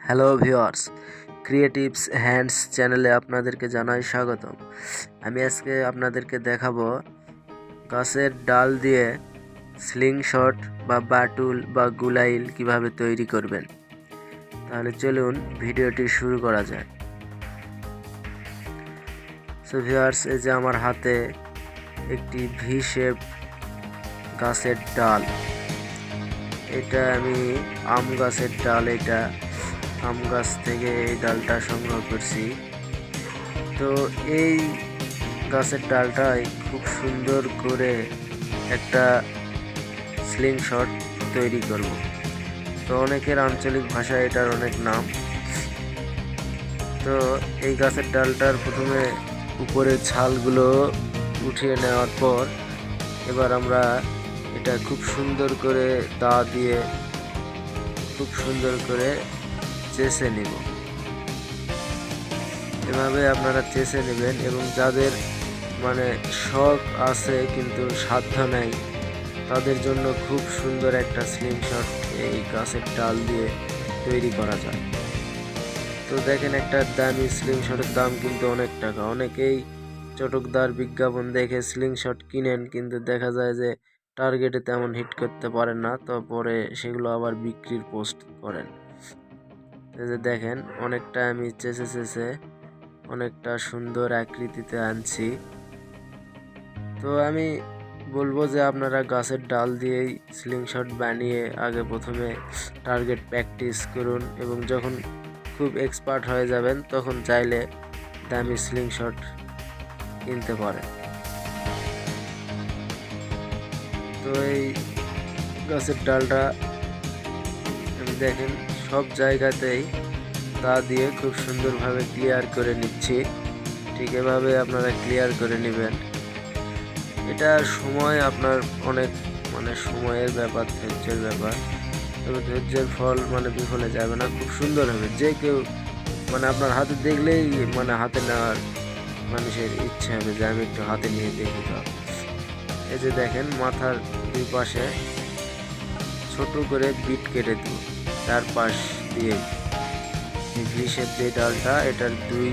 Hello viewers, creatives hands চ্যানেলে আপনাদেরকে জানাই স্বাগতম। আমি আজকে আপনাদেরকে দেখাবো গাছের ডাল দিয়ে স্লিংশট বা বাটুল বা গুলাইল কিভাবে তৈরি করবেন। তাহলে চলুন ভিডিওটি শুরু করা যায়। সো ভিউয়ার্স, এই যে আমার হাতে একটি ভি শেপ গাছের ডাল, এটা আমি আম গাছের ডাল, এটা আম গাছ থেকে এই ডালটা সংগ্রহ করছি। তো এই গাছের ডালটাই খুব সুন্দর করে একটা স্লিংশট তৈরি করব। তো অনেকের আঞ্চলিক ভাষায় এটার অনেক নাম। তো এই গাছের ডালটার প্রথমে উপরের ছালগুলো উঠিয়ে নেওয়ার পর এবার আমরা এটা খুব সুন্দর করে দা দিয়ে খুব সুন্দর করে চেষে নিব। এভাবে আপনারা চেষে নেবেন, এবং যাদের শখ আছে কিন্তু সাধ্য নাই, তাদের জন্য খুব সুন্দর একটা স্লিংশট এই গাছের ডাল দিয়ে তৈরি করা যায়। তো দেখেন, একটা দামি স্লিংশটের দাম কিন্তু অনেক টাকা। অনেকেই চটকদার বিজ্ঞাপন দেখে স্লিংশট কিনেন, কিন্তু দেখা যায় যে টার্গেটে তেমন হিট করতে পারেন না, তারপরে সেগুলো আবার বিক্রির পোস্ট করেন। এই যে দেখেন, অনেকটা আমি চেষে অনেকটা সুন্দর আকৃতিতে আনছি। তো আমি বলবো যে আপনারা গাছের ডাল দিয়েই স্লিংশট বানিয়ে আগে প্রথমে টার্গেট প্র্যাকটিস করুন, এবং যখন খুব এক্সপার্ট হয়ে যাবেন তখন চাইলে দামি স্লিংশট কিনতে পারেন। তো এই গাছের ডালটা আমি দেখেন সব জায়গাতেই তা দিয়ে খুব সুন্দরভাবে ক্লিয়ার করে নিচ্ছি। ঠিক এভাবে আপনারা ক্লিয়ার করে নেবেন। এটা সময় আপনার অনেক সময়ের ব্যাপার, ধৈর্যের ব্যাপার। তবে ধৈর্যের ফল বিফলে যাবে না, খুব সুন্দর হবে। যে কেউ আপনার হাতে দেখলেই হাতে নেওয়ার মানুষের ইচ্ছে হবে যে আমি একটু হাতে নিয়ে দেখি। তো এই যে দেখেন, মাথার দুই পাশে ছোট করে বিট কেটে দিব, চার পাশ দিয়ে ভি শেপ যে ডালটা, এটার দুই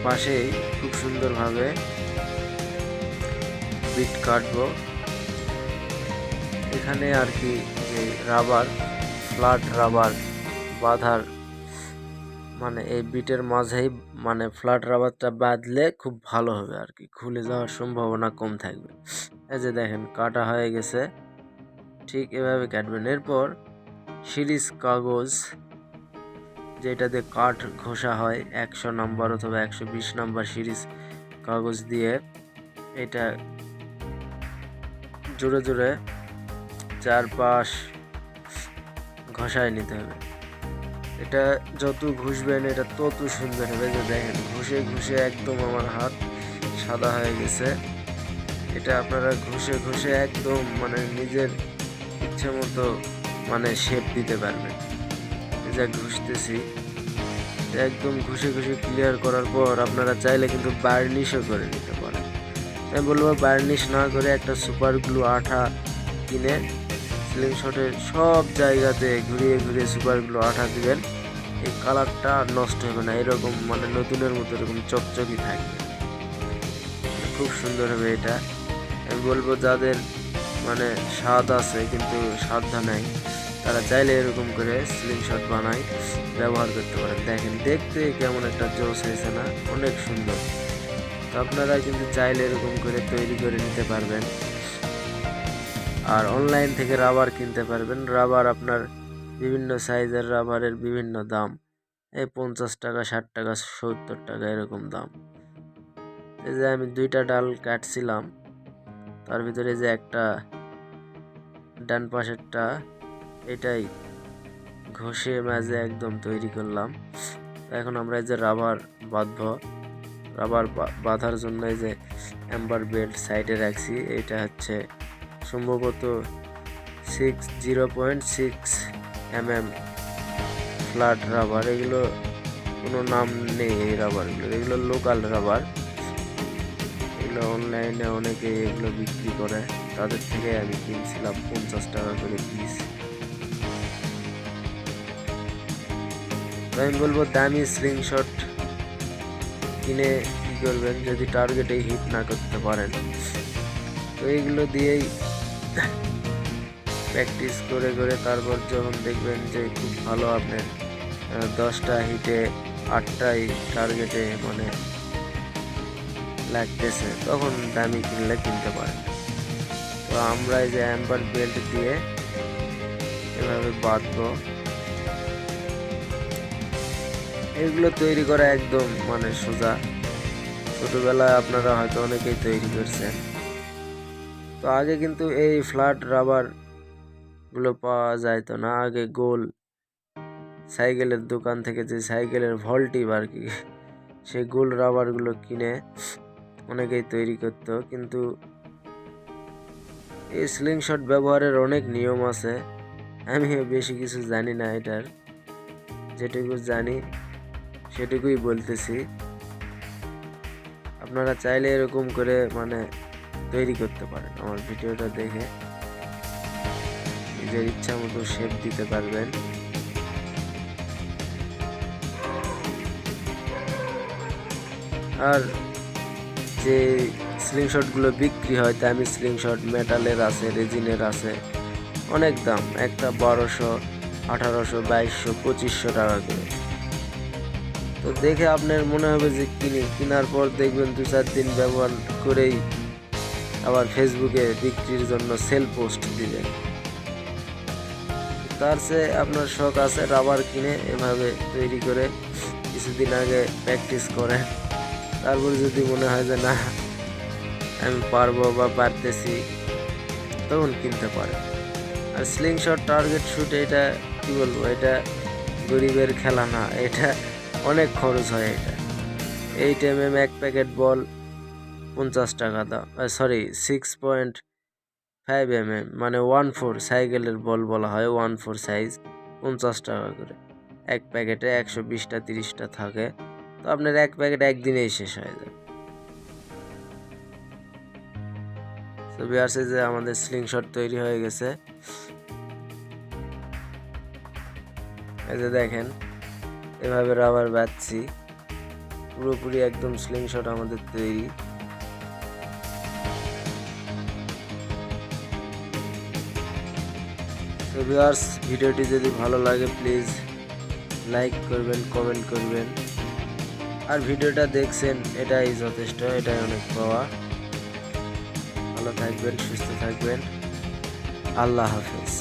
পাশেই খুব সুন্দরভাবে বিট কাটবো। এখানে আর কি যে রাবার, ফ্ল্যাট রাবার বাঁধার এই বিটের মাঝেই ফ্ল্যাট রাবারটা বাঁধলে খুব ভালো হবে আর কি, খুলে যাওয়ার সম্ভাবনা কম থাকবে। এই যে দেখেন, কাটা হয়ে গেছে। ঠিক এভাবে কাটবেন। এরপর সিরিজ কাগজ, যেটা দিয়ে কাঠ ঘষা হয়, 100 নাম্বার অথবা 120 নাম্বার সিরিজ কাগজ দিয়ে এটা জোরে জোরে চারপাশ ঘষায় নিতে হবে। এটা যত ঘষবেন এটা তত সুন্দর হবে। যে দেখেন, ঘষে ঘষে একদম আমার হাত সাদা হয়ে গেছে। এটা আপনারা ঘষে ঘষে একদম নিজের ইচ্ছে মতো শেপ দিতে পারবেন। যা ঘষতেছি একদম ঘষে ঘষে ক্লিয়ার করার পর আপনারা চাইলে কিন্তু বার্নিশও করে নিতে পারেন। আমি বলবো বার্নিশ না করে একটা সুপার গ্লু আঠা কিনে স্লিংশটের সব জায়গাতে ঘুরিয়ে ঘুরিয়ে সুপার গ্লু আঠা দিবেন। এই কালারটা নষ্ট হবে না, এরকম নতুনের মতো এরকম চকচকি থাকবে, খুব সুন্দর হবে এটা। আমি বলবো যাদের স্বাদ আছে কিন্তু সাধ্য নাই, তারা চাইলে এরকম করে স্লিংশট বানাই ব্যবহার করতে পারেন। দেখেন, দেখতে কেমন একটা জোস হয়েছে না, অনেক সুন্দর। তো আপনারা কিন্তু চাইলে এরকম করে তৈরি করে নিতে পারবেন। আর অনলাইন থেকে রাবার কিনতে পারবেন। রাবার আপনার বিভিন্ন সাইজের রাবারের বিভিন্ন দাম, এই 50 টাকা, 60 টাকা, 70 টাকা এরকম দাম। এই যে আমি দুইটা ডাল কাটছিলাম, তার ভিতরে যে একটা ডান পাশেরটা, এটাই ঘষে মেজে একদম তৈরি করলাম। এখন আমরা এই যে রাবার বাঁধবো, রাবার বাঁধার জন্য এই যে অ্যাম্বার বেল্ট সাইডে রাখছি। এটা হচ্ছে সম্ভবত 0.6 mm ফ্ল্যাট রাবার। এগুলো কোনো নাম নেই এই রাবারগুলো, এগুলো লোকাল রাবার। এগুলো অনলাইনে অনেকে এগুলো বিক্রি করে, তাদের থেকে আমি কিনছিলাম 50 টাকা করে পিস। তো আমি বলবো দামি স্লিংশট কিনে কি করবেন যদি টার্গেটে হিট না করতে পারেন, তো এইগুলো দিয়েই প্র্যাকটিস করে করে তারপর যখন দেখবেন যে খুব ভালো আপনার 10টা হিটে 8টাই টার্গেটে মানে লাগতেছে, তখন দামি কিনলে কিনতে পারেন। তো আমরা এই যে অ্যাম্বার বেল্ট দিয়ে এভাবে বাঁধবো। এগুলো তৈরি করা একদম মানে সোজা, ছোটবেলায় আপনারা হয়তো অনেকেই তৈরি করছেন। তো আগে কিন্তু এই ফ্ল্যাট রাবার গুলো পাওয়া যাইতো না, আগে গোল সাইকেলের দোকান থেকে যে সাইকেলের ভল্টিভ আর কি, সেই গোল রাবার গুলো কিনে অনেকেই তৈরি করতো। কিন্তু এই স্লিংশট ব্যবহারের অনেক নিয়ম আছে, আমি বেশি কিছু জানি না এটার, যেটুকু জানি সেটুকুই বলতেছি। আপনারা চাইলে এরকম করে মানে তৈরি করতে পারেন, আমার ভিডিওটা দেখে নিজের ইচ্ছা মতো শেপ দিতে পারবেন। আর যে স্লিংশটগুলো বিক্রি হয় দামি স্লিংশট মেটালের আছে, রেজিনের আছে, অনেক দাম, একটা 1200, 1800, 2200, 2500 টাকা করে। তো দেখে আপনার মনে হবে যে কেনার পর দেখবেন 2-4 দিন ব্যবহার করেই আবার ফেসবুকে বিক্রির জন্য সেল পোস্ট দিবেন। তার চেয়ে আপনার শখ আছে রাবার কিনে এভাবে তৈরি করে কিছুদিন আগে প্র্যাকটিস করেন, তারপর যদি মনে হয় যে না আমি পারবো বা পারতেছি, তখন কিনতে পারেন। আর স্লিংশট টার্গেট শুট এটা কি বলবো, এটা গরিবের খেলা না, এটা অনেক খরচ হয়। এটা 8mm এক প্যাকেট বল 50 টাকা দাম, সরি 6.5mm মানে 1/4 সাইকেলের বল বলা হয়, 1/4 সাইজ, 50 টাকা করে এক প্যাকেটে। 120টা 30টা থাকে, তো আপনার এক প্যাকেট একদিনেই শেষ হয়ে যায়। তো ভিউয়ার্স, যে আমাদের স্লিংশট তৈরি হয়ে গেছে, এই যে দেখেন এভাবে রাবার বাঁধছি, পুরোপুরি একদম স্লিংশট আমাদের তৈরি। তো ভিউয়ার্স, ভিডিওটি যদি ভালো লাগে প্লিজ লাইক করবেন, কমেন্ট করবেন, আর ভিডিওটা দেখছেন এটাই যথেষ্ট, এটাই অনেক পাওয়া। ভালো থাকবেন, সুস্থ থাকবেন, আল্লাহ হাফেজ।